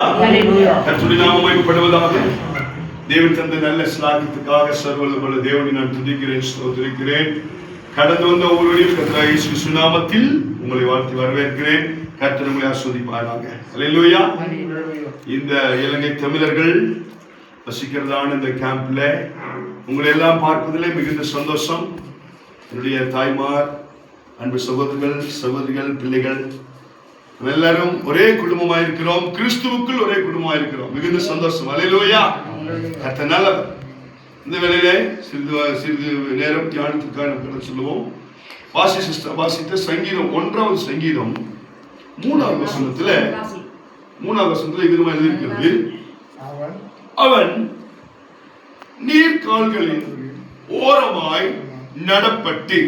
கர்த்தருடைய நாமம் மகிமைப்படுவதாக. தேவன் தந்த நல்ல ஸ்லாகியத்துக்காக சர்வவல்லமையுள்ள தேவனை நான் துதிக்கிறேன், ஸ்தோத்திரிக்கிறேன். கடந்து வந்த ஒவ்வொருவரையும் கர்த்தராகிய இயேசு கிறிஸ்து நாமத்தில் உங்களை வாழ்த்தி வரவேற்கிறேன். கர்த்தர் உங்களை ஆசீர்வதிப்பாராக. அல்லேலூயா. இந்த இலங்கை தமிழர்கள் வசிக்கிறதான இந்த கேம்ப்ல உங்களை எல்லாம் பார்ப்பதிலே மிகுந்த சந்தோஷம். என்னுடைய தாய்மார், அன்பு சகோதரர்கள், சகோதரிகள், பிள்ளைகள் எல்லாரும் ஒரே குடும்பமாக இருக்கிறோம். கிறிஸ்துவுக்குள் ஒரே குடும்பமாக இருக்கிறோம். மிகுந்த சந்தோஷம். அல்லேலூயா. கர்த்தர் நல்லவர். இந்த வேளையிலே சிறிது நேரம் தியானத்திற்காக சொல்லுவோம். வாசித்த சங்கீதம் 1வது சங்கீதம் 3வது வசனத்துல விதமாக எழுதியிருக்கிறது. அவன் நீர்கால்களின் ஓரமாய் நடப்பட்டு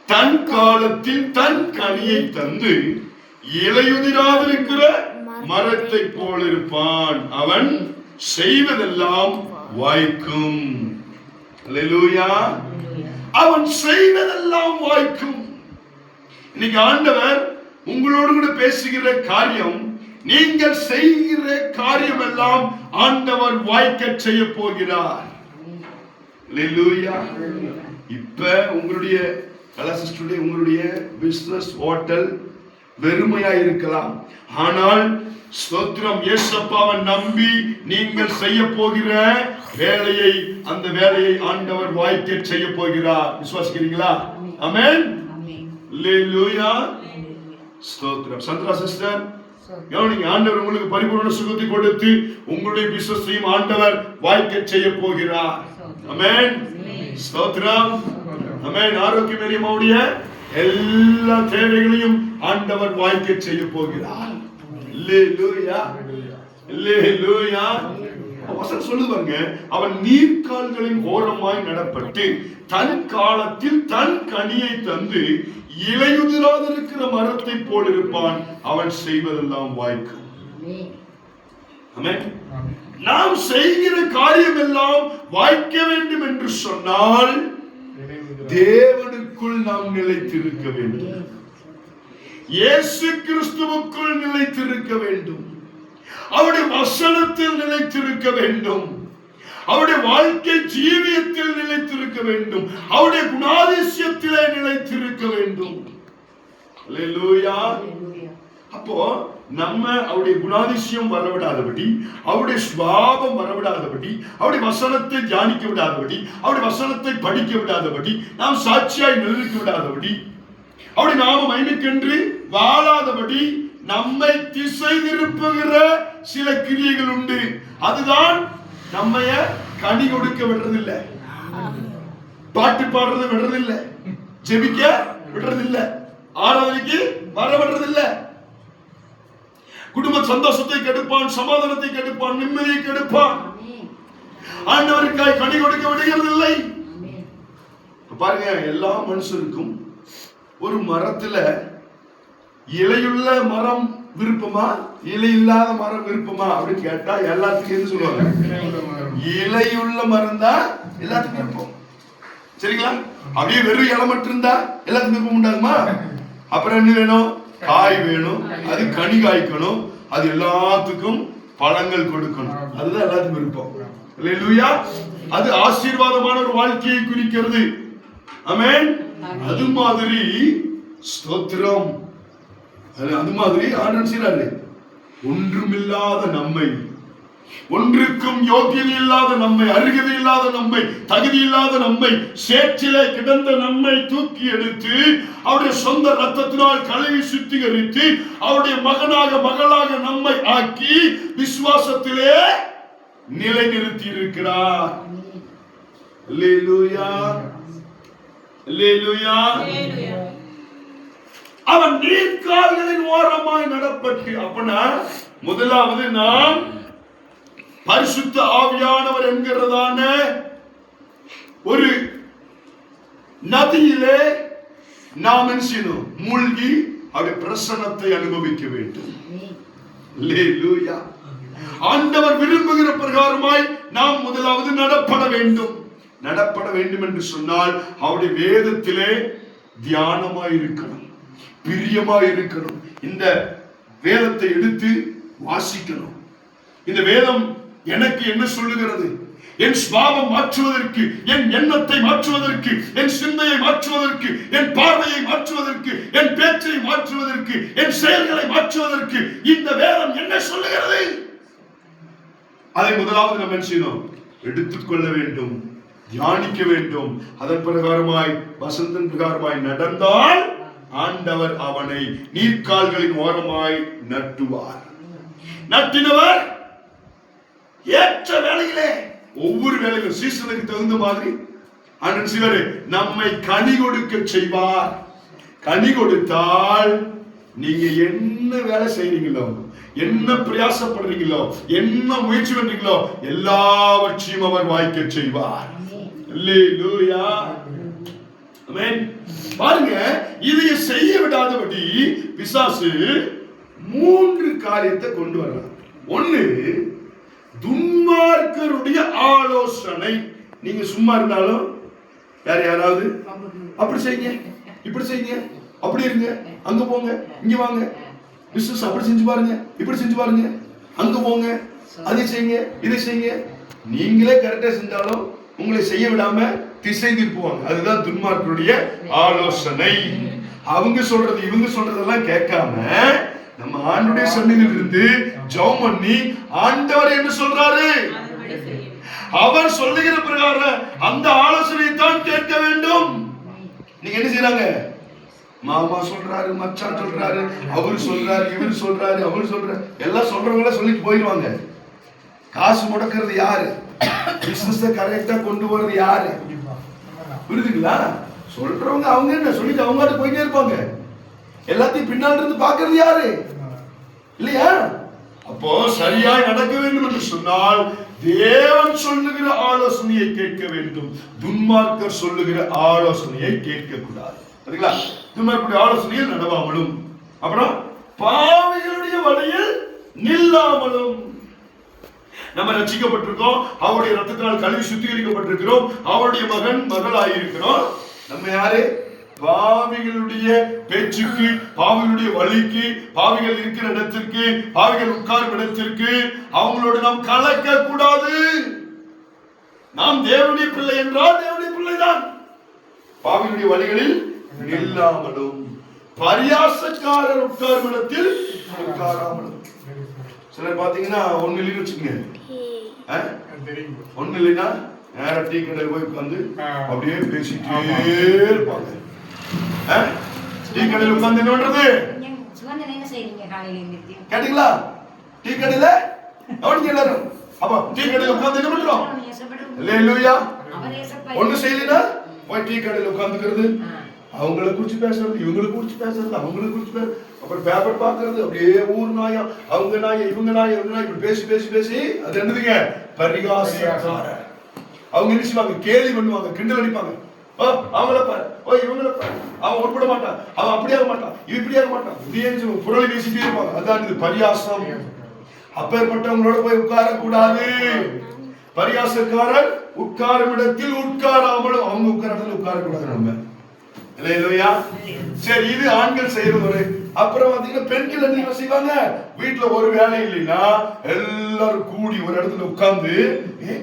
தன் காலத்தில் தன் கனியை தந்து இலையுதிராதிருக்கிற மரத்தை போல் இருப்பான். அவன் செய்வதெல்லாம் வாய்க்கும். அல்லேலூயா. அவன் செய்வதெல்லாம் வாய்க்கும். இன்னைக்கு ஆண்டவர் உங்களோடு கூட பேசுகிற காரியம், நீங்கள் செய்கிற காரியம் எல்லாம் ஆண்டவர் வாய்க்க செய்ய போகிறார். அல்லேலூயா. இப்ப உங்களுடைய உங்களுடைய பிசினஸ் ஹோட்டல் வெறுமையா இருக்கலாம். ஆனால் ஸ்தோத்திரம், இயேசுவை நம்பி நீங்கள் செய்ய போகிற வேலையை, அந்த வேலையை ஆண்டவர் வாய்க்க செய்ய போகிறார். விசுவாசிக்கிறீங்களா? ஆமென். அல்லேலூயா. ஸ்தோத்திரம். சந்திரா சிஸ்டர், கவனிங்க. ஆண்டவர் உங்களுக்கு பரிபூர்ண சுகத்தை கொடுத்து உங்களுடைய பிசினஸையும் ஆண்டவர் வாய்க்க செய்ய போகிறார். ஆமென். ஸ்தோத்திரம். ஆமென். ஆரோக்கியமேரியமாவுடைய எல்லா தேவைகளையும் ஆண்டவர் வாய்க்க செய்ய போகிறார். அல்லேலூயா. அல்லேலூயா. வசனம் சொல்லுவாங்க, அவன் நீர்க்கால்களின் ஓரமாய் நடப்பட்டு தன் காலத்தில் தன் கனியை தந்து இலையுதிராதிருக்கிற மரத்தை போல் இருப்பான். அவன் செய்வதெல்லாம் வாய்க்கும். ஆமென். நாம் செய்கிற காரியம் எல்லாம் வாய்க்க வேண்டும் என்று சொன்னால் தேவனுக்குள் நாம் நிலைத்திருக்க வேண்டும். இயேசு கிறிஸ்துவுக்குள் நிலைத்திருக்க வேண்டும். அவருடைய வசனத்தில் நிலைத்திருக்க வேண்டும். அவருடைய வாழ்க்கை ஜீவியத்தில் நிலைத்திருக்க வேண்டும். அவருடைய குணாதிசயத்திலே நிலைத்திருக்க வேண்டும். அல்லேலூயா. அப்போ நம்ம அவருடைய குணாதிசயம் வரவிடாதபடி, அவருடைய சுபாவம் வரவிடாதபடி, அவருடைய வசனத்தை தியானிக்க விடாதபடி, அவருடைய வசனத்தை படிக்க விடாதபடி, நாம் சாட்சியாய் நிலைக்க விடாதபடி, அவருடைய நாம மகிமைக்கென்று வாழாதபடி நம்மை திசை திருப்புகிற சில கிரியைகள் உண்டு. அதுதான் நம்மைய கனி கொடுக்க விடுறதில்லை, பாட்டு பாடுறது விடுறதில்லை, ஜெபிக்க விடுறதில்லை, ஆராதனைக்கு வர விடுறதில்லை. குடும்ப சந்தோஷத்தை கெடுப்பான், சமாதானத்தை கெடுப்பான், நிம்மதியை கெடுப்பான். ஆண்டவருக்காய் கனி கொடுக்க விடுகிறதில்லை. பாருங்க, எல்லா மனுஷருக்கும் ஒரு மரத்துல இலையுள்ள மரம் விருப்பமா, இலை இல்லாத மரம் விருப்பமா அப்படின்னு கேட்டா எல்லாத்துக்கும் எது சொல்லுவாங்க? இலையுள்ள மரம் தான் எல்லாத்துக்கும் விருப்பம். சரிங்களா? அப்படியே வெறும் இலை மட்டும் இருந்தா எல்லாத்துக்கும் விருப்பம் உண்டாகுமா? அப்புறம் என்ன வேணும்? காய் வேணும், அது கனி காய்க்கணும், அது எல்லாத்துக்கும் பழங்கள் கொடுக்கணும். அதுதான் எல்லாத்துக்கும் விருப்பம். அல்லேலூயா. அது ஆசீர்வாதமான ஒரு வாழ்க்கையை குறிக்கிறது. ஆமென். அது மாதிரி ஸ்தோத்திரம். அது மாதிரி ஆண்டவர் செய்றாரு. ஒன்றுமில்லாத நம்மை, ஒன்றுக்கும் யோகியதை இல்லாத நம்மை, அருகதை இல்லாத நம்மை, தகுதி இல்லாத நம்மை, சேற்றிலே கிடந்த நம்மை தூக்கி எடுத்து அவருடைய சொந்த ரத்தத்தினால் கழுவி சுத்திகரித்து அவருடைய மகனாக மகளாக நம்மை ஆக்கி விசுவாசத்திலே நிலைநிறுத்தி இருக்கிறார். அல்லேலூயா. அல்லேலூயா. அவன் நீர்க்கால்களின் ஓரமாய் நடப்பட்டு, அப்படின்னா முதலாவது நாம் பரிசுத்த ஆவியானவர் என்கிறதான ஒரு நதியிலே நாம் என்ன செய்யணும்? மூழ்கி அவருடைய பிரசன்னத்தை அனுபவிக்க வேண்டும். அல்லேலூயா. ஆண்டவர் விரும்புகிற பிரகாரமாய் நாம் முதலாவது நடப்பட வேண்டும். நடப்பட வேண்டும் என்று சொன்னால் அவருடைய வேதத்திலே தியானமாய் இருக்கணும், பிரியமாய் இருக்கணும். இந்த வேதத்தை எடுத்து வாசிக்கணும். இந்த வேதம் எனக்கு என்ன சொல்லுகிறது? என் சுபாவம் மாற்றுவதற்கு, என் எண்ணத்தை மாற்றுவதற்கு, என் சிந்தையை மாற்றுவதற்கு, என் பார்வையை மாற்றுவதற்கு, என் பேச்சை மாற்றுவதற்கு, என் செயல்களை மாற்றுவதற்கு இந்த வேதம் என்ன சொல்லுகிறது? அதை முதலாவது நம்ம என்ன செய்யணும்? எடுத்துக்கொள்ள வேண்டும், தியானிக்க வேண்டும். அதன் பிரகாரமாய் வசந்தன் பிரகாரமாய் நடந்தால் ஆண்டவர் அவனை நீர்க்கால்களின் ஓரமாய் நட்டுவார். நட்டினவர் ஏற்ற வேளையிலே, ஒவ்வொரு வேலையும் சீசனுக்கு தகுந்த மாதிரி ஆண்டவர் சிவரே நம்மை கனி கொடுக்க செய்வார். கனி கொடுத்தால் நீங்க என்ன வேலை செய்றீங்களோ, என்ன பிரயாசப்படுறீங்களோ, என்ன முயற்சி பண்றீங்களோ எல்லாவற்றையும் அவர் வாய்க்க செய்வார். அல்லேலூயா, ஆமென். பாருங்க, இதை செய்ய விடாதபடி பிசாசு 3 காரியத்தை கொண்டு வர்றான். ஒண்ணு, துன்மார்க்கருடைய ஆலோசனை. நீங்க சும்மா இருந்தாலும் யாராவது அப்படி செய்யுங்க, இப்படி செய்யுங்க, அப்படி இருங்க, அங்க போங்க, இங்க வாங்க, பிசினஸ் அப்படி செஞ்சு பாருங்க, இப்படி செஞ்சு பாருங்க, அங்க போங்க, அதை செய்யுங்க, இதை செய்யுங்க. நீங்களே கரெக்டா செஞ்சாலும் உங்களை செய்ய விடாம திசை திருப்புவாங்க. அதுதான் துன்மார்க்கருடைய ஆலோசனை. அவங்க சொல்றது இவங்க சொல்றதெல்லாம் கேட்காம நம்ம ஆண்டவருடைய சந்நிதியில் இருந்து ஜெபம் பண்ணி ஆண்டவர் என்ன சொல்றாரு, அவர் சொல்லுகிற பிரகாரம் அந்த ஆலோசனையை தான் கேட்க வேண்டும். நீங்க என்ன செய்யறாங்க? மாமா சொல்றாரு, மச்சான் சொல்றாரு, அவரு சொல்றாரு, இவரு சொல்றாரு, அவரு சொல்றாரு, எல்லாம் சொல்றவங்கள சொல்லிட்டு போயிடுவாங்க. காசு முடக்கிறது யாரு? பிசினஸ் கரெக்டா கொண்டு வர்றது யாரு? புரியுதுங்களா? சொல்றவங்க அவங்க என்ன சொல்லிட்டு அவங்க போயிட்டே இருப்பாங்க. எல்லாத்தையும் பின்னால் இருந்து பாக்குறது யாரு? இல்லையா? அப்போ சரியாய் நடக்க வேண்டும் என்று சொன்னால் தேவன் சொல்லுகிற ஆலோசனையை கேட்க வேண்டும். துன்மார்க்கர் சொல்லுகிற ஆலோசனையை கேட்க கூடாது. சரிங்களா? துன்மார்க்கருடைய ஆலோசனையில் நடவாமலும், அப்புறம் பாவிகளுடைய வழியில் நில்லாமலும். நம்ம ரட்சிக்கப்பட்டிருக்கோம், அவருடைய ரத்தத்தினால் கழுவி சுத்திகரிக்கப்பட்டிருக்கிறோம், அவருடைய மகன் மகளாயிருக்கிறோம். நம்ம யாரு? பாவிகளுடைய பேச்சுக்கு, பாவிகளுடைய வழிக்கு, பாவிகள் இருக்கிற இடத்திற்கு, பாவிகள் உட்காரும் இடத்திற்கு அவங்களோடு நாம் கலக்க கூடாது. நாம் தேவனுடைய பிள்ளை என்றால் தேவனுடைய பிள்ளைதான். பாவிகளுடைய வழிகளில் நில்லாமலும், பரியாசக்காரர் உட்காரும் இடத்தில் உட்காராமலும். சிலர் பாத்தீங்கன்னா ஒண்ணு இல்லைன்னு வச்சுக்கோங்க, ஒண்ணு இல்லைன்னா நேரம் டீ கடையில் போய் உட்காந்து அப்படியே பேசிட்டே இருப்பாங்க. டீ கடையில் உட்காந்து என்ன பண்றது கேட்டீங்களா? டீ கடையில கவனிங்க எல்லாரும். அப்ப டீ கடையில் உட்காந்து என்ன பண்றோம்? அல்லேலூயா. ஒண்ணு செய்யலனா போய் டீ கடையில் உட்காந்துக்கிறது, அவங்கள குறிச்சு பேசுறது, இவங்களை குறிச்சு பேசுறது, அவங்களை குறிச்சு பேசுறது, அப்புறம் பேப்பர் பாக்குறது, அப்படியே ஊர் நாயா, அவங்க நாயா, இவங்க நாயா, இவங்க நாயா, இப்படி பேசி பேசி பேசி அது என்னதுங்க? பரிகாசக்காரர். அவங்க என்ன செய்வாங்க? கேலி பண்ணுவாங்க, கிண்டல் அடிப்பாங்க. அவங்கள பாரு, இவங்கள பாரு, அவன் உட்பட மாட்டான், அவன் அப்படியாக மாட்டான், இப்படியாக மாட்டான், இப்படியே புரளி பேசிட்டே இருப்பாங்க. அதான் இது பரியாசம். அப்பேற்பட்டவங்களோட போய் உட்கார கூடாது. பரியாசக்காரர் உட்காரும் இடத்தில் உட்காராமலும், அவங்க உட்கார இடத்துல உட்கார கூடாது. நம்ம இல்லையா? சரி, இது ஆண்கள் செய்யறது ஒரு. அப்புறம் பாத்தீங்கன்னா பெண்கள் என்ன செய்வாங்க? வீட்டுல ஒரு வேலை இல்லைன்னா எல்லாரும் கூடி ஒரு இடத்துல உட்கார்ந்து,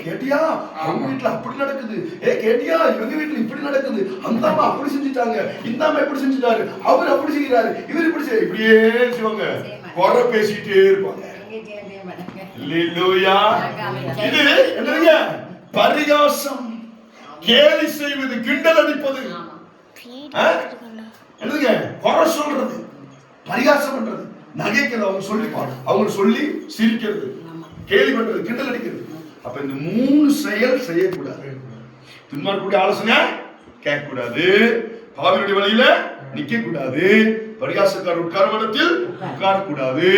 கேட்டியா அவங்க வீட்டுல அப்படி நடக்குது, கேட்டியா இவங்க வீட்டுல இப்படி நடக்குது, அந்த அம்மா அப்படி செஞ்சுட்டாங்க, இந்த அம்மா இப்படி செஞ்சுட்டாரு, அவர் அப்படி செய்யறாரு, இவர் இப்படி செய்ய, இப்படியே செய்வாங்க, குறை பேசிட்டே இருப்பாங்க. இல்லையா? இது என்னங்க? பரிகாசம், கேலி செய்வது, கிண்டல் அடிப்பது, என்னதுங்க? குறை சொல்றது, பரிகாசம் பண்றது, நகைக்கிறது, அவங்க சொல்லிப்பாங்க, அவங்க சொல்லி சிரிக்கிறது, கேலி பண்றது, கிண்டல் அடிக்கிறது. அப்ப இந்த 3 செயல் செய்யக்கூடாது. துன்மார்க்கருடைய ஆலோசனை கேட்க கூடாது, பாவிகளுடைய வழியில நிக்க கூடாது, பரிகாசக்காரர் உட்காரும் இடத்தில் உட்கார கூடாது.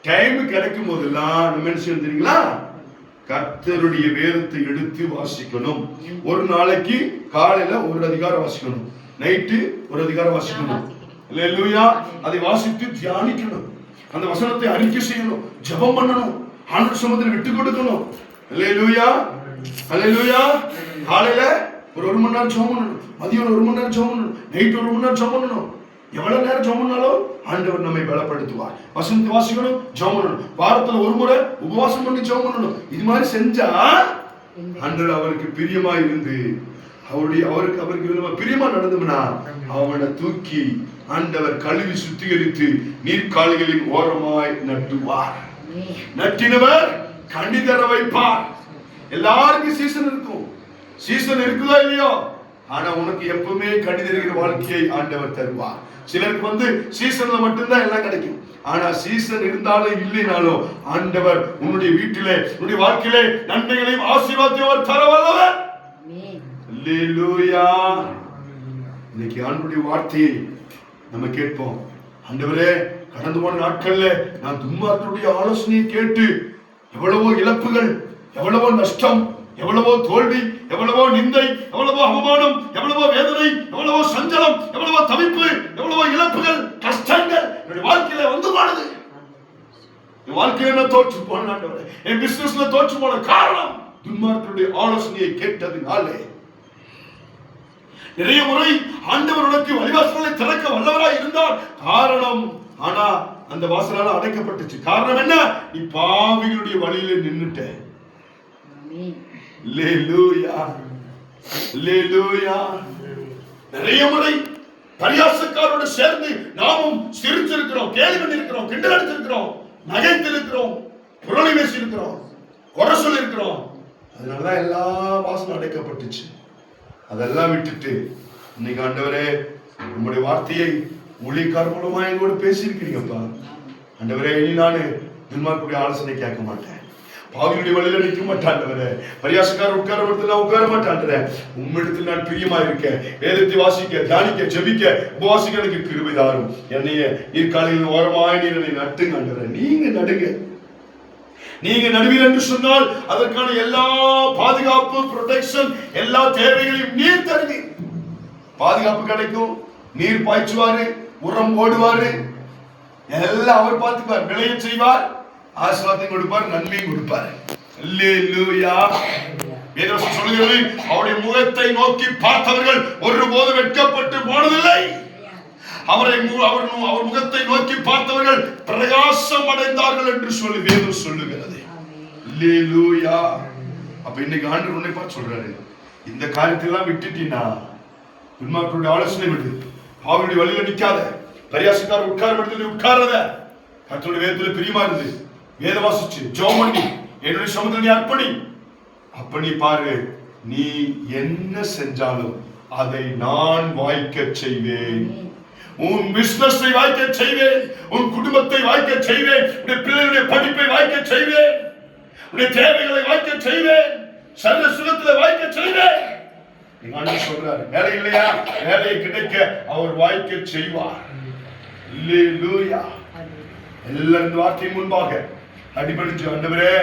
டைம் கிடைக்கும் போதெல்லாம் நம்ம என்ன செய்யணும் தெரியுங்களா? கர்த்தருடைய வேதத்தை எடுத்து வாசிக்கணும். ஒரு நாளைக்கு காலையில ஒரு அதிகாரம் வாசிக்கணும், நைட்டு ஒரு அதிகாரம் வாசிக்கணும். அல்லேலூயா. அதை வாசித்து தியானிக்கணும், அந்த வசனத்தை அறிக்கை செய்யணும், ஜெபம் பண்ணணும், ஆண்டவர் சமூகத்தில் விட்டு கொடுக்கணும். அல்லேலூயா, அல்லேலூயா. காலையில ஒரு 1 மணி நேரம் ஜெபம் பண்ணணும், மதியம் 1 மணி நேரம் ஜெபம் பண்ணணும், நைட் 1 மணி நேரம் ஜெபம் பண்ணணும். எவ்வளவு நேரம் ஜெபம் பண்ணாலும் ஆண்டவர் நம்மை பலப்படுத்துவார். வசனத்தை வாசிக்கணும், ஜெபம் பண்ணணும். வாரத்துல ஒரு முறை உபவாசம் பண்ணி ஜெபம் பண்ணணும். இது மாதிரி செஞ்சா ஆண்டவர் அவருக்கு பிரியமா இருந்து அவருக்கு பிரியமா நடந்தோம்னா அவனை தூக்கி ஆண்டவர் கழுவி சுத்திகரித்து நீர்க்காலிகளின் ஓரமாய் நட்டுவார். நட்டினவர் கனி தர வைப்பார். எல்லாருக்கும் சீசன் இருக்கும். சீசன் இருக்குதா இல்லையோ, ஆனா உனக்கு எப்பவுமே கனி தருகிற வாழ்க்கையை ஆண்டவர் தருவார். சிலருக்கு சீசன்ல மட்டும்தான் எல்லாம் கிடைக்கும். ஆனா சீசன் இருந்தாலும் இல்லைனாலும் ஆண்டவர் உன்னுடைய வீட்டிலே உன்னுடைய வாழ்க்கையிலே நன்மைகளையும் ஆசீர்வாதத்தையும் தர வல்லவர். அல்லேலூயா. இன்னைக்கு ஆண்டவருடைய வார்த்தையை நம்ம கேட்போம். ஆண்டவரே, கடந்து போன நாட்கள்ல நான் துன்மார்க்கருடைய ஆலோசனையை கேட்டு எவ்வளவோ இழப்புகள், எவ்வளவோ நஷ்டம், எவ்வளவோ தோல்வி, எவ்வளவோ நிந்தை, எவ்வளவோ அவமானம், எவ்வளவோ வேதனை, எவ்வளவோ சஞ்சலம், எவ்வளவோ தவிப்பு, எவ்வளவோ இழப்புகள், கஷ்டங்கள் என்னுடைய வாழ்க்கையில போனது. என் வாழ்க்கையில நான் தோற்று போன ஆண்டவரே, என் பிசினஸ்ல தோற்று போன காரணம் துன்மார்க்கருடைய ஆலோசனையை கேட்டதுனாலே. நிறைய முறை ஆண்டவர் உனக்கு வழிவாசல்களை திறக்க வல்லவராய் இருந்தார். காரணம், ஆனா அந்த வாசலால அடைக்கப்பட்டுச்சு. காரணம் என்ன? நீ பாவிகளுடைய வழியில நின்னுட்ட. அல்லேலூயா, அல்லேலூயா. நிறைய முறை பரியாசக்காரோடு சேர்ந்து நாமும் சிரிச்சிருக்கிறோம், கேலி பண்ணிருக்கிறோம், கிண்டல் அடிச்சிருக்கிறோம், நகைத்திருக்கிறோம், புரளி பேசி இருக்கிறோம், குறை சொல்லி இருக்கிறோம். அதனாலதான் எல்லா வாசலும் அடைக்கப்பட்டுச்சு. அதெல்லாம் விட்டுட்டு இன்னைக்கு ஆண்டவரே உங்களுடைய வார்த்தையை ஊழியக்கார மூலமா எங்களோட பேசியிருக்கிறீங்கப்பா. ஆண்டவரே, இனி நானு துன்மார்க்கருடைய ஆலோசனை கேட்க மாட்டேன், பாவியுடைய வழியில நிற்க மாட்டாண்டவரே, பரியாசக்கார உட்கார இடத்துல உட்கார மாட்டாண்டே. உம்மிடத்தில் நான் பிரியமா இருக்கேன். வேதத்தை வாசிக்க, தியானிக்க, ஜெபிக்க, உபவாசிக்க எனக்கு கிருபை தாரும். என்னைய நீர்க்காலில் ஓரமாய் நீர் என்னை நட்டுங்க ஆண்டவரே. நீங்க நடுங்க. நீங்க நடுவீர் என்று சொன்னால் அதற்கான எல்லா பாதுகாப்பு, ப்ரொடெக்ஷன், எல்லா தேவைகளையும் நீர் தருவீர். பாதுகாப்பு கிடைக்கும், நீர் பாய்ச்சுவாரு, உரம் போடுவாரு, எல்லாம் அவர் பார்த்துப்பார், விளைய செய்வார், ஆசீர்வாதம் கொடுப்பார், நன்மையும் கொடுப்பார். அல்லேலூயா. வேதவசனம் சொல்கிறது, அவருடைய முகத்தை நோக்கி பார்த்தவர்கள் ஒருபோது வெட்கப்பட்டு போனதில்லை. அவர் முகத்தை நோக்கி பார்த்தவர்கள் பிரகாசம் அடைந்தார்கள் என்று சொல்லி வேதம் சொல்லுகிறது. அல்லேலூயா. அப்ப இன்னைக்கு ஆண்டவர் உன்னை பார்த்து சொல்றாரு, இந்த காரியத்தை எல்லாம் விட்டுட்டீனா, துன்மார்க்கருடைய ஆலோசனை விடு, அவருடைய வழியில நிக்காத, பரியாசக்கார உட்கார இடத்துல உட்காராத. கர்த்தருடைய வேதத்துல பிரியமா இருந்து வேத வாசிச்சு ஜெபம் பண்ணி என்னுடைய சமூகத்தில் நீ அப்படி பாரு, நீ என்ன செஞ்சாலும் அதை நான் வாய்க்க செய்வேன். உன் பிசினஸை வாய்க்க செய்வேன், உன் குடும்பத்தை வாய்க்க செய்வேன், உன் பிள்ளைகளுடைய படிப்பை வாய்க்க செய்வேன், உன் தேவைகளை வாய்க்க செய்வேன், சர்வ சுகத்தை வாய்க்க செய்வேன். சொல்றாரு, வேலை இல்லையா, வேலையை கிடைக்க அவர் வாய்க்க செய்வார். அல்லேலூயா. எல்லாரும் இந்த வார்த்தை முன்பாக அடிபடிச்சு, ஆண்டவரே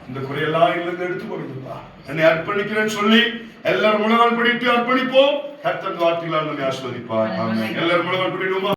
இந்த குறையெல்லாம் இருந்து எடுத்து கொடுப்பா, என்னை அர்ப்பணிக்கிறேன்னு சொல்லி எல்லாரும் முழங்கால் படிட்டு அர்ப்பணிப்போம். கர்த்தர் வார்த்தைகளால் நம்மை ஆசீர்வதிப்பார். ஆமென். எல்லாரும் முழங்கால் படிடுவோமா?